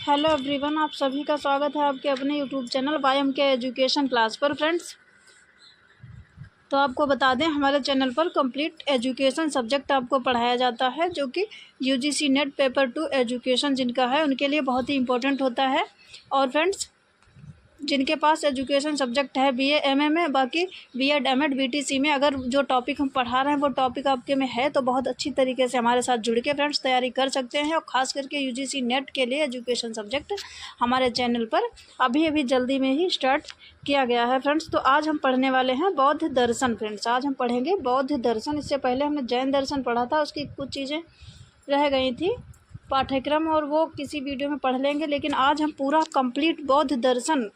Hello everyone, आप सभी का स्वागत है आपके अपने यूट्यूब चैनल वायम के एजुकेशन क्लास पर। फ्रेंड्स, तो आपको बता दें, हमारे चैनल पर कंप्लीट एजुकेशन सब्जेक्ट आपको पढ़ाया जाता है, जो कि यूजीसी नेट पेपर 2 एजुकेशन जिनका है उनके लिए बहुत ही इंपॉर्टेंट होता है। और फ्रेंड्स, जिनके पास एजुकेशन सब्जेक्ट है बीए एमए में, बाकी बीएड एमएड बीटीसी में अगर जो टॉपिक हम पढ़ा रहे हैं वो टॉपिक आपके में है तो बहुत अच्छी तरीके से हमारे साथ जुड़ के फ्रेंड्स तैयारी कर सकते हैं। और ख़ास करके यूजीसी नेट के लिए एजुकेशन सब्जेक्ट हमारे चैनल पर अभी जल्दी में ही स्टार्ट किया गया है। फ्रेंड्स, तो आज हम पढ़ने वाले हैं बौद्ध दर्शन। फ्रेंड्स, आज हम पढ़ेंगे बौद्ध दर्शन। इससे पहले हमने जैन दर्शन पढ़ा था, उसकी कुछ चीज़ें रह गई थी पाठ्यक्रम और वो किसी वीडियो में पढ़ लेंगे, लेकिन आज हम पूरा कंप्लीट बौद्ध दर्शन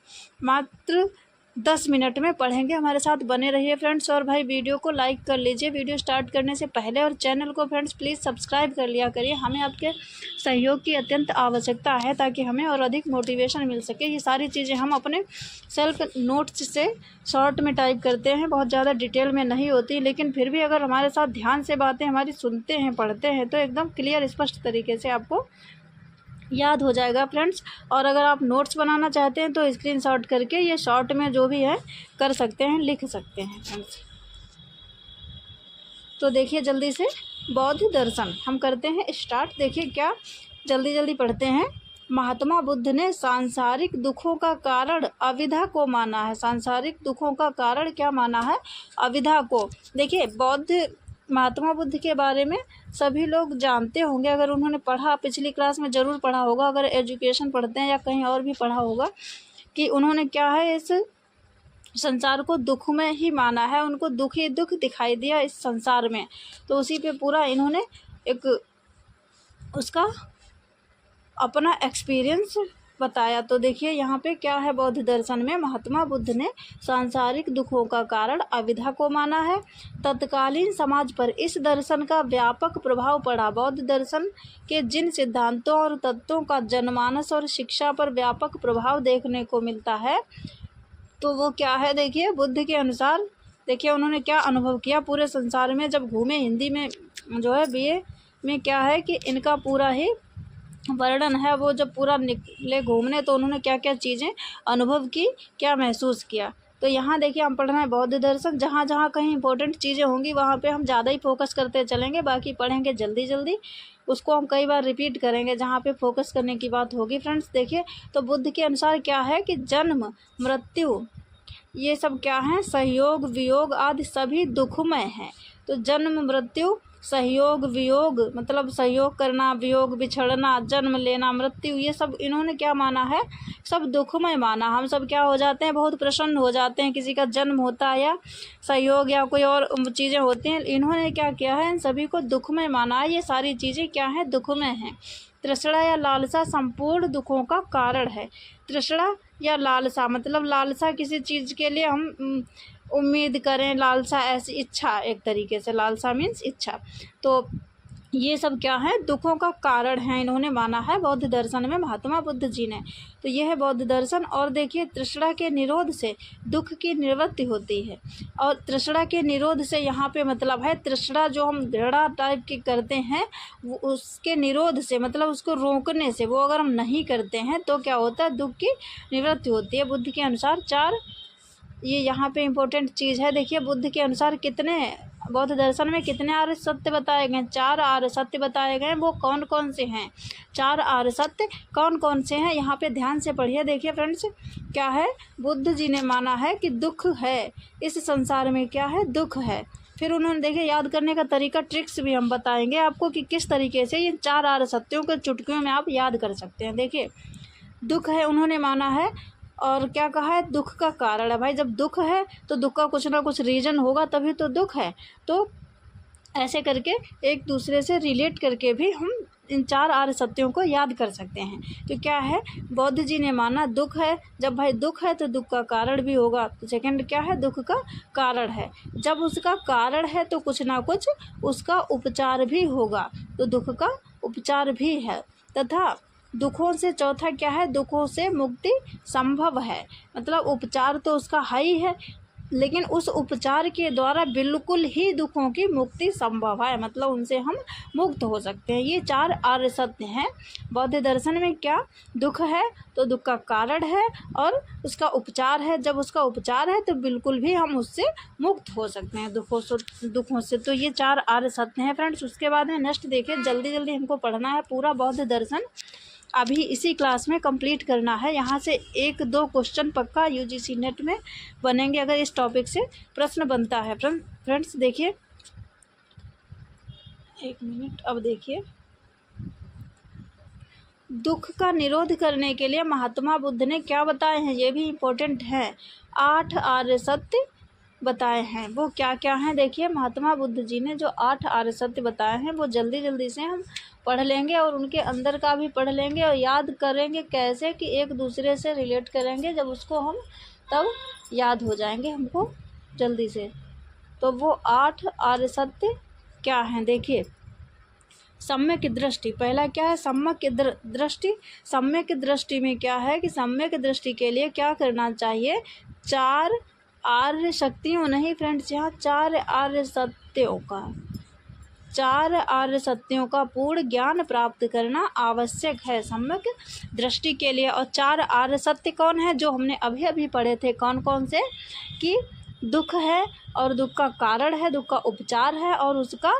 मात्र 10 मिनट में पढ़ेंगे। हमारे साथ बने रहिए फ्रेंड्स। और भाई, वीडियो को लाइक कर लीजिए वीडियो स्टार्ट करने से पहले, और चैनल को फ्रेंड्स प्लीज़ सब्सक्राइब कर लिया करिए। हमें आपके सहयोग की अत्यंत आवश्यकता है ताकि हमें और अधिक मोटिवेशन मिल सके। ये सारी चीज़ें हम अपने सेल्फ नोट्स से शॉर्ट में टाइप करते हैं, बहुत ज़्यादा डिटेल में नहीं होती, लेकिन फिर भी अगर हमारे साथ ध्यान से बातें हमारी सुनते हैं, पढ़ते हैं तो एकदम क्लियर स्पष्ट तरीके से आपको याद हो जाएगा फ्रेंड्स। और अगर आप नोट्स बनाना चाहते हैं तो स्क्रीनशॉट करके ये शॉर्ट में जो भी है कर सकते हैं, लिख सकते हैं फ्रेंड्स। तो देखिए जल्दी से, बौद्ध दर्शन हम करते हैं स्टार्ट। देखिए क्या जल्दी पढ़ते हैं। महात्मा बुद्ध ने सांसारिक दुखों का कारण अविद्या को माना है। सांसारिक दुखों का कारण क्या माना है? अविद्या को। देखिए, बौद्ध महात्मा बुद्ध के बारे में सभी लोग जानते होंगे, अगर उन्होंने पढ़ा, पिछली क्लास में ज़रूर पढ़ा होगा, अगर एजुकेशन पढ़ते हैं या कहीं और भी पढ़ा होगा, कि उन्होंने क्या है, इस संसार को दुख में ही माना है। उनको दुख ही दुख दिखाई दिया इस संसार में, तो उसी पे पूरा इन्होंने एक उसका अपना एक्सपीरियंस बताया। तो देखिए यहाँ पे क्या है, बौद्ध दर्शन में महात्मा बुद्ध ने सांसारिक दुखों का कारण अविद्या को माना है। तत्कालीन समाज पर इस दर्शन का व्यापक प्रभाव पड़ा। बौद्ध दर्शन के जिन सिद्धांतों और तत्वों का जनमानस और शिक्षा पर व्यापक प्रभाव देखने को मिलता है, तो वो क्या है, देखिए बुद्ध के अनुसार, देखिए उन्होंने क्या अनुभव किया पूरे संसार में जब घूमे। हिंदी में जो है बीए में क्या है कि इनका पूरा ही वर्णन है, वो जब पूरा निकले घूमने तो उन्होंने क्या क्या चीज़ें अनुभव की, क्या महसूस किया। तो यहाँ देखिए हम पढ़ रहे हैं बौद्ध दर्शन। जहाँ जहाँ कहीं इंपॉर्टेंट चीज़ें होंगी वहाँ पे हम ज़्यादा ही फोकस करते चलेंगे, बाकी पढ़ेंगे जल्दी उसको हम कई बार रिपीट करेंगे जहाँ पे फोकस करने की बात होगी। फ्रेंड्स देखिए, तो बुद्ध के अनुसार क्या है कि जन्म मृत्यु ये सब क्या है, सहयोग वियोग आदि सभी दुखमय हैं। तो जन्म मृत्यु सहयोग वियोग मतलब सहयोग करना, वियोग बिछड़ना, जन्म लेना, मृत्यु, ये सब इन्होंने क्या माना है, सब दुखमय माना। हम सब क्या हो जाते हैं, बहुत प्रसन्न हो जाते हैं, किसी का जन्म होता है या सहयोग या कोई और चीज़ें होती हैं। इन्होंने क्या किया है, इन सभी को दुखमय माना है। ये सारी चीज़ें क्या हैं, दुखमय हैं। तृष्णा या लालसा संपूर्ण दुखों का कारण है। तृष्णा या लालसा मतलब लालसा किसी चीज़ के लिए हम उम्मीद करें, लालसा ऐसी इच्छा, एक तरीके से लालसा मीन्स इच्छा। तो ये सब क्या है, दुखों का कारण है, इन्होंने माना है बौद्ध दर्शन में महात्मा बुद्ध जी ने। तो यह है बौद्ध दर्शन। और देखिए, तृष्णा के निरोध से दुख की निवृत्ति होती है। और तृष्णा के निरोध से यहाँ पे मतलब है, तृष्णा जो हम घृणा टाइप की करते हैं वो उसके निरोध से मतलब उसको रोकने से, वो अगर हम नहीं करते हैं तो क्या होता है, दुख की निवृत्ति होती है। बुद्ध के अनुसार चार, ये यहाँ पे इम्पोर्टेंट चीज़ है। देखिए, बुद्ध के अनुसार कितने, बौद्ध दर्शन में कितने आर्य सत्य बताए गए, 4 आर्य सत्य बताए गए। वो कौन कौन से हैं, 4 आर्य सत्य कौन कौन से हैं, यहाँ पे ध्यान से पढ़िए। देखिए फ्रेंड्स, क्या है, बुद्ध जी ने माना है कि दुख है, इस संसार में क्या है, दुख है। फिर उन्होंने देखिए याद करने का तरीका, ट्रिक्स भी हम बताएंगे आपको कि किस तरीके से ये 4 आर्य सत्यों के चुटकियों में आप याद कर सकते हैं। देखिए, दुख है उन्होंने माना है, और क्या कहा है, दुख का कारण है। भाई जब दुख है तो दुख का कुछ ना कुछ रीज़न होगा, तभी तो दुख है। तो ऐसे करके एक दूसरे से रिलेट करके भी हम इन 4 आर्य सत्यों को याद कर सकते हैं। तो क्या है, बौद्ध जी ने माना दुख है, जब भाई दुख है तो दुख का कारण भी होगा। तो सेकंड क्या है, दुख का कारण है, जब उसका कारण है तो कुछ ना कुछ उसका उपचार भी होगा, तो दुख का उपचार भी है। तथा दुखों से चौथा क्या है, दुखों से मुक्ति संभव है, मतलब उपचार तो उसका है ही है, लेकिन उस उपचार के द्वारा बिल्कुल ही दुखों की मुक्ति संभव है, मतलब उनसे हम मुक्त हो सकते हैं। ये 4 आर्य सत्य हैं बौद्ध दर्शन में। क्या दुख है तो दुख का कारण है और उसका उपचार है, जब उसका उपचार है तो बिल्कुल भी हम उससे मुक्त हो सकते हैं दुखों से। तो ये 4 आर्य सत्य हैं फ्रेंड्स। उसके बाद में नेक्स्ट देखिए, जल्दी जल्दी हमको पढ़ना है पूरा बौद्ध दर्शन, अभी इसी क्लास में कंप्लीट करना है। यहाँ से 1-2 क्वेश्चन पक्का यूजीसी नेट में बनेंगे अगर इस टॉपिक से प्रश्न बनता है। फ्रेंड्स देखिए, एक मिनट, अब देखिए, दुख का निरोध करने के लिए महात्मा बुद्ध ने क्या बताए हैं, ये भी इम्पोर्टेंट है। 8 आर्य सत्य बताए हैं। वो क्या क्या हैं देखिए, महात्मा बुद्ध जी ने जो 8 आर्य सत्य बताए हैं वो जल्दी जल्दी से हम पढ़ लेंगे और उनके अंदर का भी पढ़ लेंगे और याद करेंगे कैसे कि एक दूसरे से रिलेट करेंगे, जब उसको हम तब याद हो जाएंगे हमको जल्दी से। तो वो 8 आर्य सत्य क्या हैं देखिए। सम्यक दृष्टि, पहला क्या है, सम्यक दृष्टि। सम्यक दृष्टि में क्या है कि सम्यक दृष्टि के लिए क्या करना चाहिए, 4 आर्य शक्तियों नहीं फ्रेंड्स, यहाँ 4 आर्य सत्यों का, 4 आर्य सत्यों का पूर्ण ज्ञान प्राप्त करना आवश्यक है सम्यक दृष्टि के लिए। और 4 आर्य सत्य कौन है, जो हमने अभी अभी पढ़े थे, कौन कौन से, कि दुख है और दुख का कारण है, दुख का उपचार है और उसका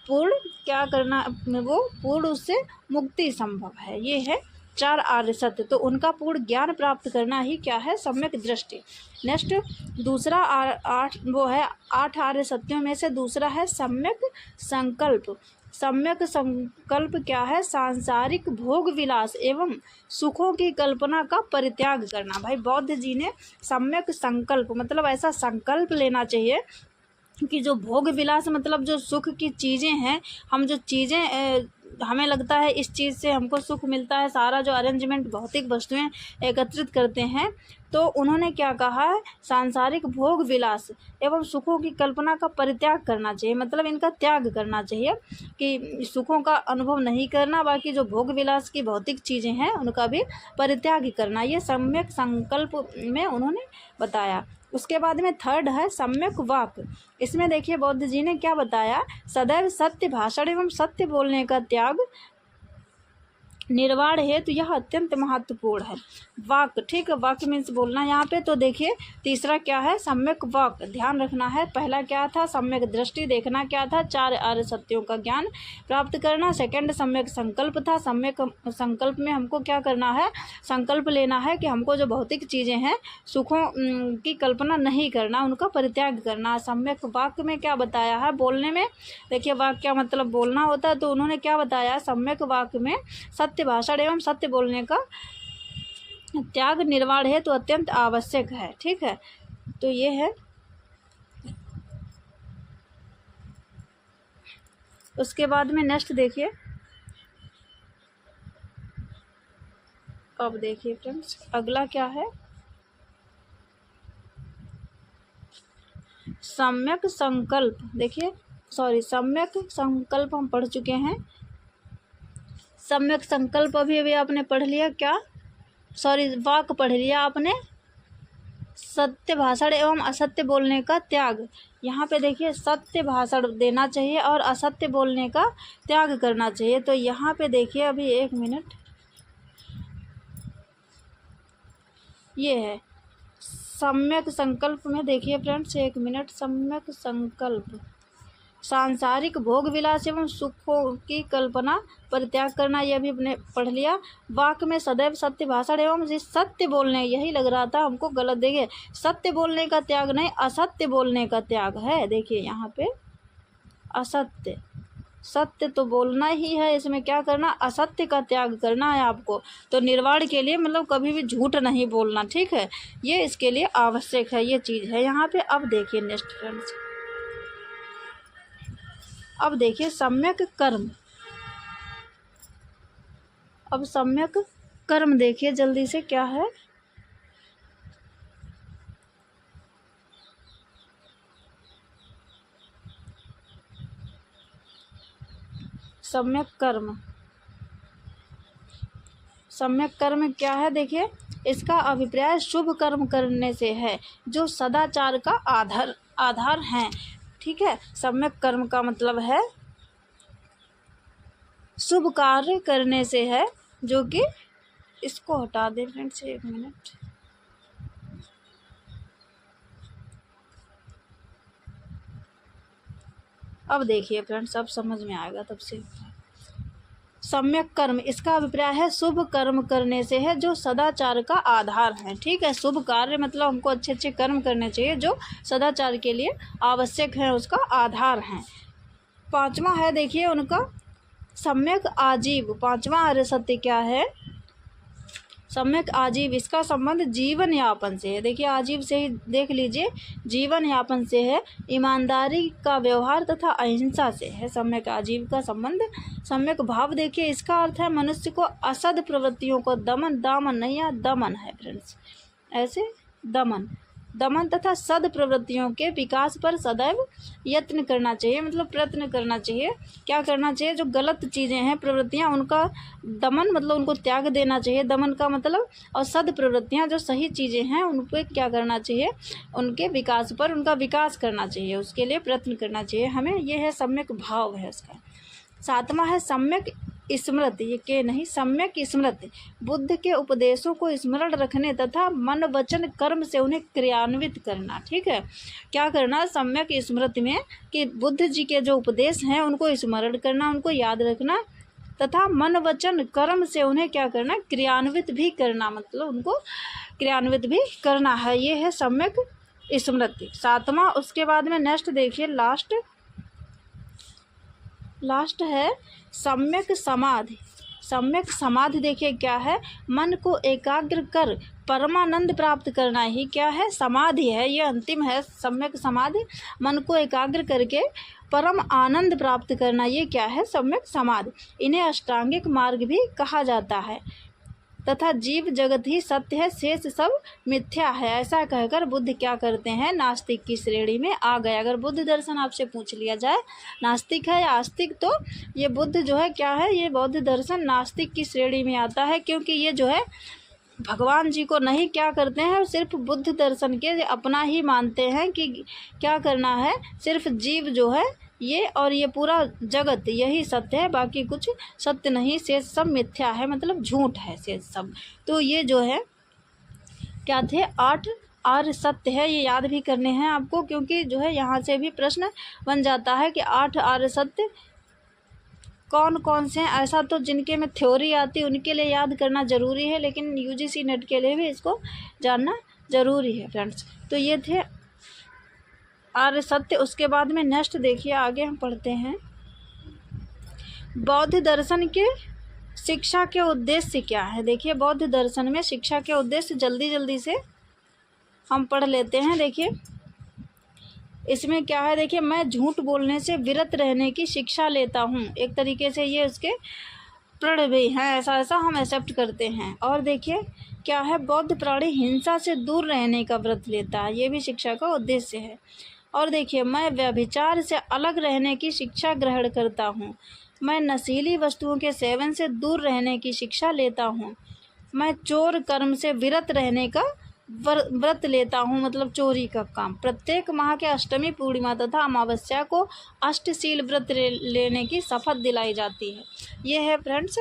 पूर्ण क्या करना, वो पूर्ण उससे मुक्ति संभव है। ये है 4 आर्य सत्य। तो उनका पूर्ण ज्ञान प्राप्त करना ही क्या है, सम्यक दृष्टि। नेक्स्ट दूसरा 8 आर्य सत्यों में से दूसरा है सम्यक संकल्प। सम्यक संकल्प क्या है, सांसारिक भोग विलास एवं सुखों की कल्पना का परित्याग करना। भाई बौद्ध जी ने सम्यक संकल्प मतलब ऐसा संकल्प लेना चाहिए कि जो भोग विलास मतलब जो सुख की चीज़ें हैं, हम जो चीज़ें हमें लगता है इस चीज़ से हमको सुख मिलता है, सारा जो अरेंजमेंट भौतिक वस्तुएं एकत्रित करते हैं, तो उन्होंने क्या कहा है, सांसारिक भोग विलास एवं सुखों की कल्पना का परित्याग करना चाहिए, मतलब इनका त्याग करना चाहिए कि सुखों का अनुभव नहीं करना, बाकी जो भोग विलास की भौतिक चीज़ें हैं उनका भी परित्याग करना, ये सम्यक संकल्प में उन्होंने बताया। उसके बाद में थर्ड है सम्यक वाक। इसमें देखिए बौद्ध जी ने क्या बताया, सदैव सत्य भाषण एवं सत्य बोलने का त्याग निर्वाण है, तो यह अत्यंत महत्वपूर्ण है। वाक, ठीक है, वाक मीन्स बोलना यहाँ पे। तो देखिए तीसरा क्या है, सम्यक वाक, ध्यान रखना है। पहला क्या था, सम्यक दृष्टि, देखना क्या था, 4 आर्य सत्यों का ज्ञान प्राप्त करना। सेकंड सम्यक संकल्प था, सम्यक संकल्प में हमको क्या करना है, संकल्प लेना है कि हमको जो भौतिक चीज़ें हैं सुखों की कल्पना नहीं करना, उनका परित्याग करना। सम्यक वाक में क्या बताया है, बोलने में, देखिए वाक क्या मतलब बोलना होता है, तो उन्होंने क्या बताया, सम्यक वाक में सत्य भाषण एवं सत्य बोलने का त्याग निर्वाण है, तो अत्यंत आवश्यक है। ठीक है, तो ये है। उसके बाद में नेक्स्ट देखिए, अब देखिए फ्रेंड्स अगला क्या है, सम्यक संकल्प। देखिए सम्यक संकल्प हम पढ़ चुके हैं। सम्यक संकल्प अभी आपने पढ़ लिया, क्या वाक पढ़ लिया आपने, सत्य भाषण एवं असत्य बोलने का त्याग। यहाँ पे देखिए सत्य भाषण देना चाहिए और असत्य बोलने का त्याग करना चाहिए। तो यहाँ पे देखिए अभी एक मिनट, ये है सम्यक संकल्प में, देखिए फ्रेंड्स एक मिनट, सम्यक संकल्प, सांसारिक भोग विलास एवं सुखों की कल्पना परित्याग करना, यह भी अपने पढ़ लिया। वाक में सदैव सत्य भाषण एवं सत्य बोलने, यही लग रहा था हमको गलत, देखिए सत्य बोलने का त्याग नहीं, असत्य बोलने का त्याग है। देखिए यहाँ पे असत्य, सत्य तो बोलना ही है, इसमें क्या करना, असत्य का त्याग करना है आपको। तो निर्वाण के लिए मतलब कभी भी झूठ नहीं बोलना, ठीक है, ये इसके लिए आवश्यक है, ये चीज़ है यहाँ पे। अब देखिए नेक्स्ट फ्रेंड्स, अब देखिए सम्यक कर्म। अब सम्यक कर्म देखिए जल्दी से क्या है, सम्यक कर्म। सम्यक कर्म क्या है देखिए, इसका अभिप्राय शुभ कर्म करने से है जो सदाचार का आधार हैं। ठीक है, सम्यक कर्म का मतलब है शुभ कार्य करने से है, जो कि इसको हटा दे फ्रेंड्स, 1 मिनट। अब देखिए फ्रेंड्स, अब समझ में आएगा तब से। सम्यक कर्म, इसका अभिप्राय है शुभ कर्म करने से है जो सदाचार का आधार है। ठीक है, शुभ कार्य मतलब हमको अच्छे अच्छे कर्म करने चाहिए जो सदाचार के लिए आवश्यक है, उसका आधार है। 5वां है देखिए उनका सम्यक आजीव। 5वां आर्य सत्य क्या है? सम्यक आजीव, इसका संबंध जीवन यापन से है। देखिए आजीव से ही देख लीजिए, जीवन यापन से है, ईमानदारी का व्यवहार तथा अहिंसा से है सम्यक आजीव का संबंध। सम्यक भाव देखिए, इसका अर्थ है मनुष्य को असद प्रवृत्तियों को दमन, दामन नहीं या दमन है फ्रेंड्स, ऐसे दमन तथा सद प्रवृत्तियों के विकास पर सदैव यत्न करना चाहिए, मतलब प्रयत्न करना चाहिए। क्या करना चाहिए? जो गलत चीज़ें हैं, प्रवृत्तियां, उनका दमन मतलब उनको त्याग देना चाहिए, दमन का मतलब, और सद प्रवृत्तियां जो सही चीज़ें हैं उन पर क्या करना चाहिए? उनके विकास पर उनका विकास करना चाहिए, उसके लिए प्रयत्न करना चाहिए हमें। यह है सम्यक भाव है उसका। 7वां है सम्यक स्मृति, ये के नहीं, सम्यक स्मृति, बुद्ध के उपदेशों को स्मरण रखने तथा मन वचन कर्म से उन्हें क्रियान्वित करना। ठीक है, क्या करना सम्यक स्मृति में कि बुद्ध जी के जो उपदेश हैं उनको स्मरण करना, उनको याद रखना तथा मन वचन कर्म से उन्हें क्या करना? क्रियान्वित भी करना, मतलब उनको क्रियान्वित भी करना है। ये है सम्यक स्मृति 7वां। उसके बाद में नेक्स्ट देखिए, लास्ट है सम्यक समाधि। सम्यक समाधि देखिए क्या है? मन को एकाग्र कर परमानंद प्राप्त करना ही क्या है? समाधि है, ये अंतिम है सम्यक समाधि। मन को एकाग्र करके परम आनंद प्राप्त करना, ये क्या है? सम्यक समाधि। इन्हें अष्टांगिक मार्ग भी कहा जाता है तथा जीव जगत ही सत्य है, शेष सब मिथ्या है, ऐसा कहकर बुद्ध क्या करते हैं? नास्तिक की श्रेणी में आ गए। अगर बुद्ध दर्शन आपसे पूछ लिया जाए नास्तिक है या आस्तिक, तो ये बुद्ध जो है क्या है? ये बौद्ध दर्शन नास्तिक की श्रेणी में आता है, क्योंकि ये जो है भगवान जी को नहीं क्या करते हैं, सिर्फ बुद्ध दर्शन के अपना ही मानते हैं कि क्या करना है, सिर्फ जीव जो है ये और ये पूरा जगत यही सत्य है, बाकी कुछ सत्य नहीं, शेष सब मिथ्या है, मतलब झूठ है शेष सब। तो ये जो है क्या थे? 8 आर्य सत्य है, ये याद भी करने हैं आपको, क्योंकि जो है यहाँ से भी प्रश्न बन जाता है कि 8 आर्य सत्य कौन कौन से हैं। ऐसा तो जिनके में थ्योरी आती है उनके लिए याद करना ज़रूरी है, लेकिन यूजीसी नेट के लिए भी इसको जानना ज़रूरी है फ्रेंड्स। तो ये थे आर्य सत्य। उसके बाद में नेक्स्ट देखिए, आगे हम पढ़ते हैं बौद्ध दर्शन के शिक्षा के उद्देश्य क्या है। देखिए बौद्ध दर्शन में शिक्षा के उद्देश्य जल्दी से हम पढ़ लेते हैं। देखिए इसमें क्या है? देखिए, मैं झूठ बोलने से विरत रहने की शिक्षा लेता हूँ, एक तरीके से ये उसके प्रण भी हैं, ऐसा हम एक्सेप्ट करते हैं। और देखिए क्या है? बौद्ध प्राणी हिंसा से दूर रहने का व्रत लेता है, ये भी शिक्षा का उद्देश्य है। और देखिए, मैं व्यभिचार से अलग रहने की शिक्षा ग्रहण करता हूँ, मैं नशीली वस्तुओं के सेवन से दूर रहने की शिक्षा लेता हूँ, मैं चोर कर्म से विरत रहने का व्रत लेता हूँ, मतलब चोरी का काम। प्रत्येक माह के अष्टमी, पूर्णिमा तथा अमावस्या को अष्टशील व्रत लेने की शपथ दिलाई जाती है। ये है फ्रेंड्स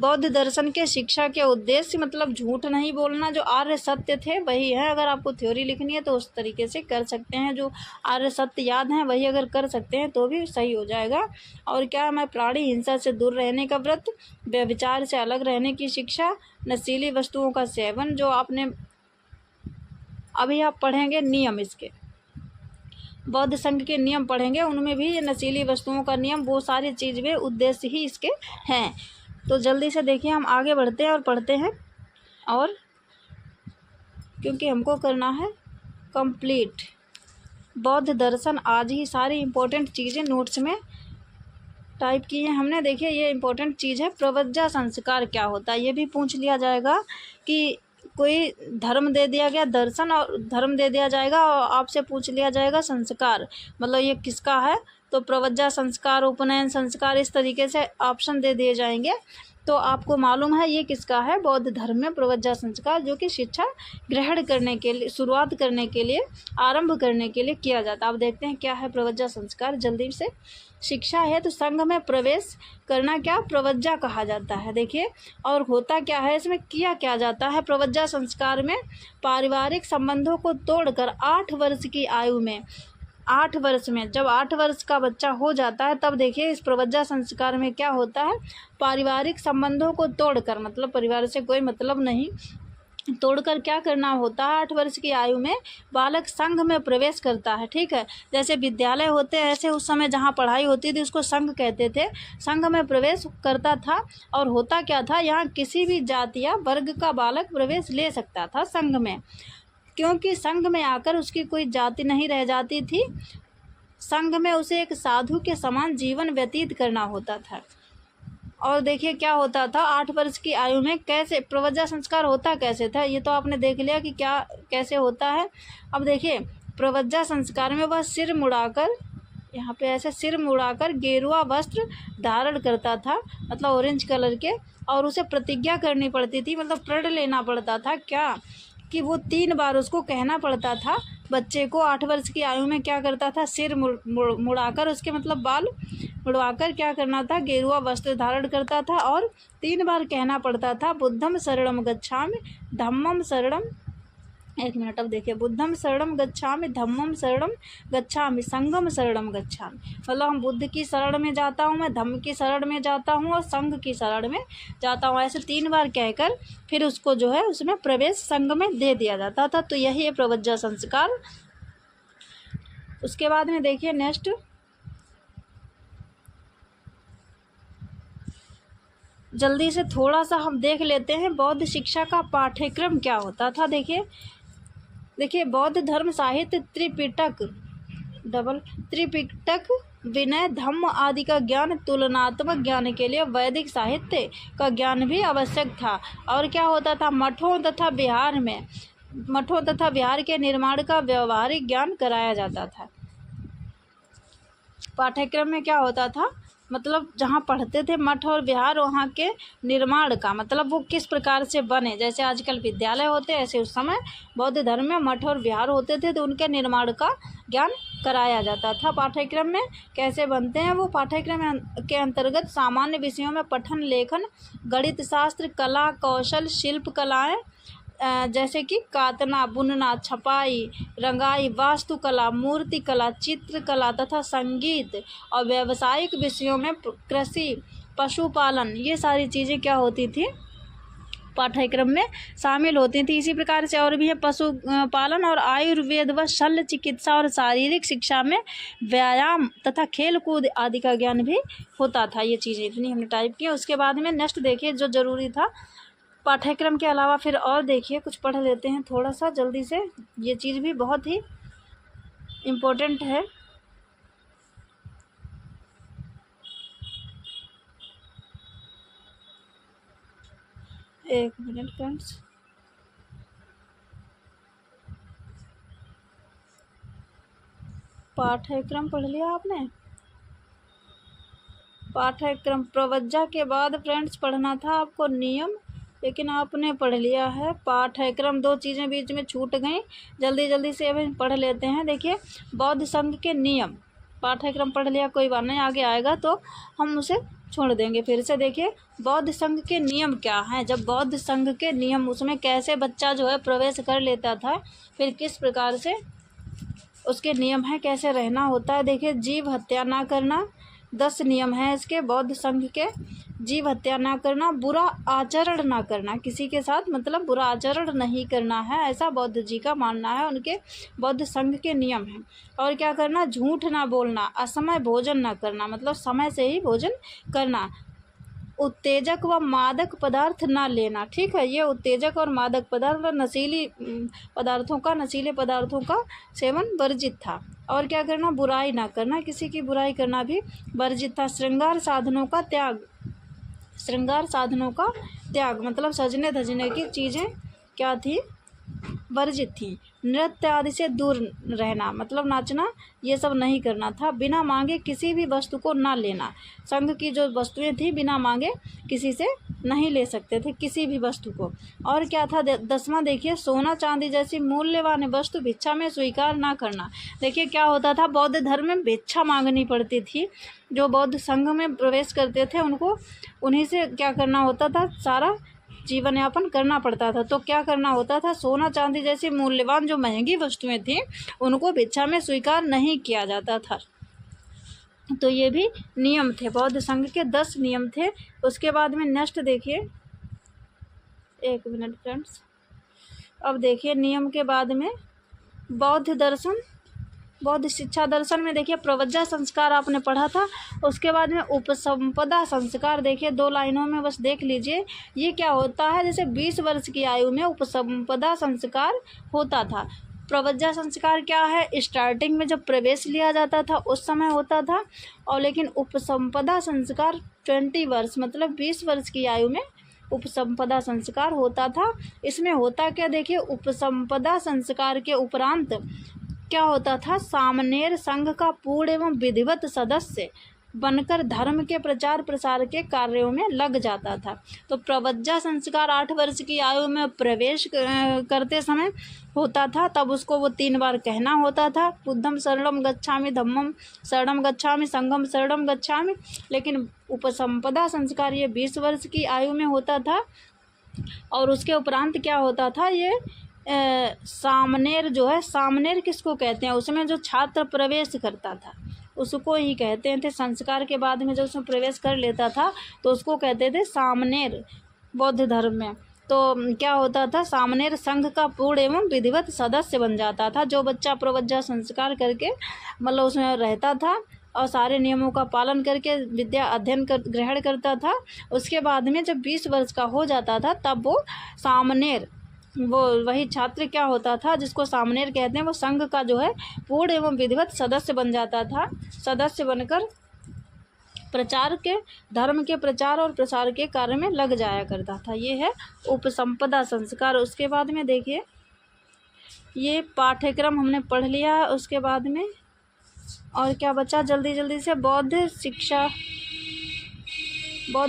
बौद्ध दर्शन के शिक्षा के उद्देश्य, मतलब झूठ नहीं बोलना, जो आर्य सत्य थे वही है। अगर आपको थ्योरी लिखनी है तो उस तरीके से कर सकते हैं, जो आर्य सत्य याद हैं वही अगर कर सकते हैं तो भी सही हो जाएगा। और क्या? मैं प्राणी हिंसा से दूर रहने का व्रत, व्यभिचार से अलग रहने की शिक्षा, नशीली वस्तुओं का सेवन, जो आपने अभी आप पढ़ेंगे नियम, इसके बौद्ध संघ के नियम पढ़ेंगे, उनमें भी ये नशीली वस्तुओं का नियम, वो सारी चीज़ में उद्देश्य ही इसके हैं। तो जल्दी से देखिए हम आगे बढ़ते हैं और पढ़ते हैं, और क्योंकि हमको करना है कंप्लीट बौद्ध दर्शन। आज ही सारी इम्पोर्टेंट चीज़ें नोट्स में टाइप की हैं हमने। देखिए ये इम्पोर्टेंट चीज़ है, प्रवज्जा संस्कार क्या होता है, ये भी पूछ लिया जाएगा कि कोई धर्म दे दिया गया, दर्शन और धर्म दे दिया जाएगा और आपसे पूछ लिया जाएगा संस्कार, मतलब ये किसका है, तो प्रवज्जा संस्कार, उपनयन संस्कार, इस तरीके से ऑप्शन दे दिए जाएंगे। तो आपको मालूम है ये किसका है, बौद्ध धर्म में प्रवज्जा संस्कार, जो कि शिक्षा ग्रहण करने के लिए, शुरुआत करने के लिए, आरंभ करने के लिए किया जाता है। अब देखते हैं क्या है प्रवज्जा संस्कार जल्दी से। शिक्षा है तो संघ में प्रवेश करना क्या प्रवज्जा कहा जाता है। देखिए, और होता क्या है इसमें, किया क्या जाता है प्रवज्जा संस्कार में, पारिवारिक संबंधों को तोड़कर 8 वर्ष की आयु में, 8 वर्ष में, जब 8 वर्ष का बच्चा हो जाता है तब देखिए इस प्रवज्जा संस्कार में क्या होता है, पारिवारिक संबंधों को तोड़कर, मतलब परिवार से कोई मतलब नहीं, तोड़कर क्या करना होता है, 8 वर्ष की आयु में बालक संघ में प्रवेश करता है। ठीक है, जैसे विद्यालय होते हैं ऐसे उस समय जहाँ पढ़ाई होती थी उसको संघ कहते थे, संघ में प्रवेश करता था। और होता क्या था, यहाँ किसी भी जाति या वर्ग का बालक प्रवेश ले सकता था संघ में, क्योंकि संघ में आकर उसकी कोई जाति नहीं रह जाती थी। संघ में उसे एक साधु के समान जीवन व्यतीत करना होता था। और देखिए क्या होता था, 8 वर्ष की आयु में कैसे प्रवज्जा संस्कार होता कैसे था, ये तो आपने देख लिया कि क्या कैसे होता है। अब देखिए प्रवज्जा संस्कार में वह सिर मुड़ाकर, यहाँ पे ऐसे सिर मुड़ाकर गेरुआ वस्त्र धारण करता था, मतलब ऑरेंज कलर के, और उसे प्रतिज्ञा करनी पड़ती थी, मतलब प्रण लेना पड़ता था क्या, कि वो 3 बार उसको कहना पड़ता था। बच्चे को 8 वर्ष की आयु में क्या करता था, सिर मुड़ाकर, उसके मतलब बाल मुड़वाकर क्या करना था, गेरुआ वस्त्र धारण करता था, और 3 बार कहना पड़ता था, बुद्धम शरणम गच्छामि, धम्मम शरणम, एक मिनट, अब देखिए, बुद्धम शरणम गच्छामि, धम्मम शरणम गच्छामि, संघम शरणम गच्छामि, मतलब हम बुद्ध की शरण में जाता हूँ, मैं धम्म की शरण में जाता हूँ और संघ की शरण में जाता हूँ। ऐसे 3 बार कहकर फिर उसको जो है उसमें प्रवेश संघ में दे दिया जाता था। तो यही है प्रवज्जा संस्कार। उसके बाद में देखिए नेक्स्ट, जल्दी से थोड़ा सा हम देख लेते हैं बौद्ध शिक्षा का पाठ्यक्रम क्या होता था। देखिए बौद्ध धर्म साहित्य त्रिपिटक विनय धम्म आदि का ज्ञान, तुलनात्मक ज्ञान के लिए वैदिक साहित्य का ज्ञान भी आवश्यक था। और क्या होता था, मठों तथा विहार के निर्माण का व्यवहारिक ज्ञान कराया जाता था। पाठ्यक्रम में क्या होता था, मतलब जहाँ पढ़ते थे मठ और विहार, वहाँ के निर्माण का, मतलब वो किस प्रकार से बने, जैसे आजकल विद्यालय होते हैं ऐसे उस समय बौद्ध धर्म में मठ और विहार होते थे, तो उनके निर्माण का ज्ञान कराया जाता था। पाठ्यक्रम में कैसे बनते हैं वो, पाठ्यक्रम के अंतर्गत सामान्य विषयों में पठन लेखन, गणित शास्त्र, कला कौशल, शिल्प कलाएँ जैसे कि कातना, बुनना, छपाई, रंगाई, वास्तुकला, मूर्तिकला, चित्रकला तथा संगीत, और व्यावसायिक विषयों में कृषि, पशुपालन, ये सारी चीज़ें क्या होती थी, पाठ्यक्रम में शामिल होती थी। इसी प्रकार से और भी है पशुपालन और आयुर्वेद व शल्य चिकित्सा और शारीरिक शिक्षा में व्यायाम तथा खेल कूद आदि का ज्ञान भी होता था। ये चीज़ें इतनी हमने टाइप की। उसके बाद में नेक्स्ट देखिए जो ज़रूरी था पाठ्यक्रम के अलावा, फिर और देखिए कुछ पढ़ लेते हैं थोड़ा सा जल्दी से, ये चीज़ भी बहुत ही इम्पोर्टेंट है। एक मिनट फ्रेंड्स, पाठ्यक्रम पढ़ लिया आपने, पाठ्यक्रम प्रवज्जा के बाद फ्रेंड्स पढ़ना था आपको नियम, लेकिन आपने पढ़ लिया है पाठ्यक्रम। 2 चीज़ें बीच में छूट गई, जल्दी से अभी पढ़ लेते हैं। देखिए बौद्ध संघ के नियम, पाठ्यक्रम पढ़ लिया कोई बात नहीं, आगे आएगा तो हम उसे छोड़ देंगे। फिर से देखिए बौद्ध संघ के नियम क्या हैं, जब बौद्ध संघ के नियम, उसमें कैसे बच्चा जो है प्रवेश कर लेता था, फिर किस प्रकार से उसके नियम हैं, कैसे रहना होता है। देखिए जीव हत्या ना करना, 10 नियम हैं इसके बौद्ध संघ के। जीव हत्या ना करना, बुरा आचरण ना करना, किसी के साथ मतलब बुरा आचरण नहीं करना है, ऐसा बौद्ध जी का मानना है, उनके बौद्ध संघ के नियम हैं। और क्या करना, झूठ ना बोलना, असमय भोजन ना करना, मतलब समय से ही भोजन करना, उत्तेजक व मादक पदार्थ ना लेना। ठीक है, ये उत्तेजक और मादक पदार्थ, नशीले पदार्थों का सेवन वर्जित था। और क्या करना, बुराई ना करना, किसी की बुराई करना भी वर्जित था। श्रृंगार साधनों का त्याग, मतलब सजने धजने की चीज़ें क्या थी, वर्जित थी। नृत्य आदि से दूर रहना, मतलब नाचना ये सब नहीं करना था। बिना मांगे किसी भी वस्तु को ना लेना, संघ की जो वस्तुएं थी बिना मांगे किसी से नहीं ले सकते थे किसी भी वस्तु को। और क्या था 10वां देखिए, सोना चांदी जैसी मूल्यवान वस्तु भिक्षा में स्वीकार ना करना। देखिए क्या होता था, बौद्ध धर्म में भिक्षा मांगनी पड़ती थी। जो बौद्ध संघ में प्रवेश करते थे उनको उन्हीं से क्या करना होता था, सारा जीवन यापन करना पड़ता था। तो क्या करना होता था, सोना चांदी जैसी मूल्यवान जो महंगी वस्तुएं थी उनको भिक्षा में स्वीकार नहीं किया जाता था। तो ये भी नियम थे, बौद्ध संघ के 10 नियम थे। उसके बाद में नेक्स्ट देखिए, एक मिनट फ्रेंड्स, अब देखिए नियम के बाद में बौद्ध दर्शन, बौद्ध शिक्षा दर्शन में देखिए प्रवज्जा संस्कार आपने पढ़ा था। उसके बाद में उपसंपदा संस्कार, देखिए 2 लाइनों में बस देख लीजिए। ये क्या होता है, जैसे 20 वर्ष की आयु में उपसंपदा संस्कार होता था। प्रवज्जा संस्कार क्या है, स्टार्टिंग में जब प्रवेश लिया जाता था उस समय होता था। और लेकिन उपसंपदा संस्कार 20 वर्ष मतलब 20 वर्ष की आयु में उपसंपदा संस्कार होता था। इसमें होता क्या, देखिए उपसंपदा संस्कार के उपरांत क्या होता था, सामनेर संघ का पूर्ण एवं विधिवत सदस्य बनकर धर्म के प्रचार प्रसार के कार्यों में लग जाता था। तो प्रवज्जा संस्कार 8 वर्ष की आयु में प्रवेश करते समय होता था, तब उसको वो 3 बार कहना होता था, बुद्धम शरणम गच्छामि, धम्मम शरणम गच्छामि, संघम शरणम गच्छामि। लेकिन उपसंपदा संस्कार ये 20 वर्ष की आयु में होता था। और उसके उपरांत क्या होता था, ये सामनेर जो है, सामनेर किसको कहते हैं, उसमें जो छात्र प्रवेश करता था उसको ही कहते थे। संस्कार के बाद में जब उसमें प्रवेश कर लेता था तो उसको कहते थे सामनेर बौद्ध धर्म में। तो क्या होता था, सामनेर संघ का पूर्ण एवं विधिवत सदस्य बन जाता था। जो बच्चा प्रवज्जा संस्कार करके मतलब उसमें रहता था और सारे नियमों का पालन करके विद्या अध्ययन ग्रहण करता था, उसके बाद में जब 20 वर्ष का हो जाता था तब वो सामनेर, वो वही छात्र क्या होता था जिसको सामनेर कहते हैं, वो संघ का जो है पूर्ण एवं विधिवत सदस्य बन जाता था। सदस्य बनकर प्रचार के, धर्म के प्रचार और प्रसार के कार्य में लग जाया करता था। ये है उपसंपदा संस्कार। उसके बाद में देखिए, ये पाठ्यक्रम हमने पढ़ लिया है। उसके बाद में और क्या बचा, जल्दी जल्दी से बौद्ध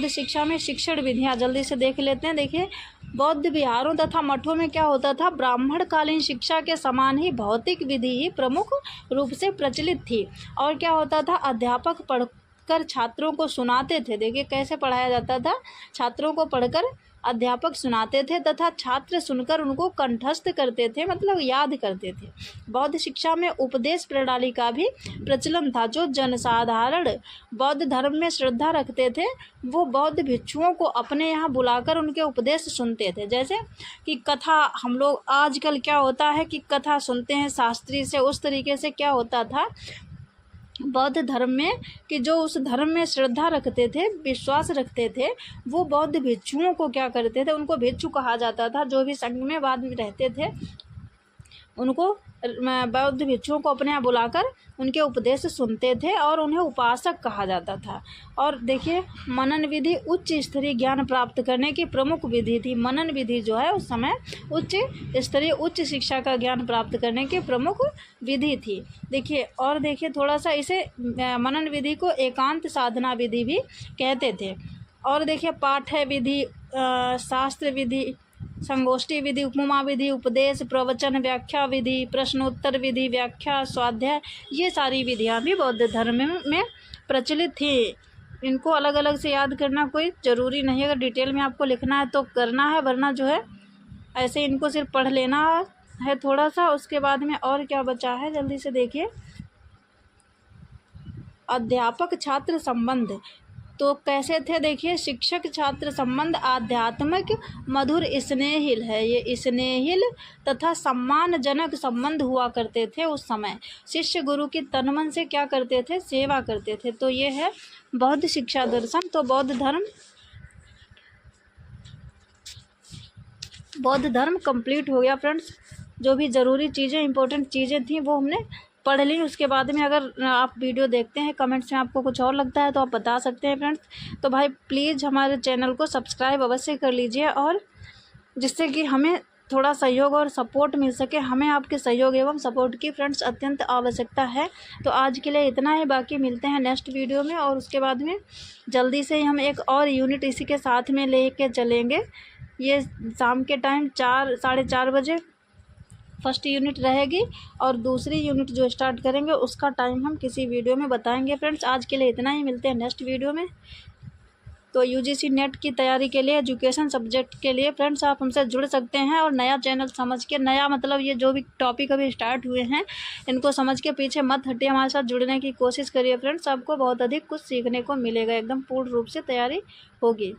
शिक्षा में शिक्षण विधियाँ जल्दी से देख लेते हैं। देखिए बौद्ध विहारों तथा मठों में क्या होता था, ब्राह्मण कालीन शिक्षा के समान ही भौतिक विधि ही प्रमुख रूप से प्रचलित थी। और क्या होता था, अध्यापक पढ़कर छात्रों को सुनाते थे। देखिए कैसे पढ़ाया जाता था, छात्रों को पढ़कर अध्यापक सुनाते थे तथा छात्र सुनकर उनको कंठस्थ करते थे, मतलब याद करते थे। बौद्ध शिक्षा में उपदेश प्रणाली का भी प्रचलन था। जो जनसाधारण बौद्ध धर्म में श्रद्धा रखते थे वो बौद्ध भिक्षुओं को अपने यहाँ बुलाकर उनके उपदेश सुनते थे। जैसे कि कथा, हम लोग आजकल क्या होता है कि कथा सुनते हैं शास्त्री से, उस तरीके से क्या होता था बौद्ध धर्म में कि जो उस धर्म में श्रद्धा रखते थे, विश्वास रखते थे, वो बौद्ध भिक्षुओं को क्या करते थे, उनको भिक्षु कहा जाता था। जो भी संघ में बाद में रहते थे उनको बौद्ध भिक्षुओं को अपने यहाँ बुलाकर उनके उपदेश सुनते थे और उन्हें उपासक कहा जाता था। और देखिए मनन विधि उच्च स्तरीय ज्ञान प्राप्त करने की प्रमुख विधि थी। मनन विधि जो है उस समय उच्च स्तरीय उच्च शिक्षा का ज्ञान प्राप्त करने की प्रमुख विधि थी। देखिए और देखिए थोड़ा सा इसे मनन विधि को एकांत साधना विधि भी कहते थे। और देखिए पाठ्य विधि, शास्त्र विधि, संगोष्ठी विधि, उपमा विधि, उपदेश, प्रवचन, व्याख्या विधि, प्रश्नोत्तर विधि, व्याख्या, स्वाध्याय, ये सारी विधियाँ भी बौद्ध धर्म में प्रचलित थी। इनको अलग अलग से याद करना कोई ज़रूरी नहीं है। अगर डिटेल में आपको लिखना है तो करना है, वरना जो है ऐसे इनको सिर्फ पढ़ लेना है थोड़ा सा। उसके बाद में और क्या बचा है जल्दी से देखिए, अध्यापक छात्र संबंध तो कैसे थे, देखिए शिक्षक छात्र संबंध आध्यात्मिक मधुर स्नेहिल है। ये स्नेहिल तथा सम्मानजनक संबंध हुआ करते थे। उस समय शिष्य गुरु की तन मन से क्या करते थे, सेवा करते थे। तो ये है बौद्ध शिक्षा दर्शन। तो बौद्ध धर्म कंप्लीट हो गया फ्रेंड्स। जो भी ज़रूरी चीज़ें, इंपॉर्टेंट चीज़ें थी वो हमने पढ़ ली। उसके बाद में अगर आप वीडियो देखते हैं, कमेंट्स में आपको कुछ और लगता है तो आप बता सकते हैं फ्रेंड्स। तो भाई प्लीज़ हमारे चैनल को सब्सक्राइब अवश्य कर लीजिए, और जिससे कि हमें थोड़ा सहयोग और सपोर्ट मिल सके, हमें आपके सहयोग एवं सपोर्ट की फ्रेंड्स अत्यंत आवश्यकता है। तो आज के लिए इतना ही, बाकी मिलते हैं नेक्स्ट वीडियो में, और उसके बाद में जल्दी से ही हम एक और यूनिट इसी के साथ में लेके चलेंगे। ये शाम के टाइम 4 साढ़े 4 बजे फर्स्ट यूनिट रहेगी, और दूसरी यूनिट जो स्टार्ट करेंगे उसका टाइम हम किसी वीडियो में बताएंगे फ्रेंड्स। आज के लिए इतना ही, मिलते हैं नेक्स्ट वीडियो में। तो यूजीसी नेट की तैयारी के लिए, एजुकेशन सब्जेक्ट के लिए फ्रेंड्स आप हमसे जुड़ सकते हैं, और नया चैनल समझ के, नया मतलब ये जो भी टॉपिक अभी स्टार्ट हुए हैं इनको समझ के पीछे मत हटिए, हमारे साथ जुड़ने की कोशिश करिए फ्रेंड्स। आपको बहुत अधिक कुछ सीखने को मिलेगा, एकदम पूर्ण रूप से तैयारी होगी।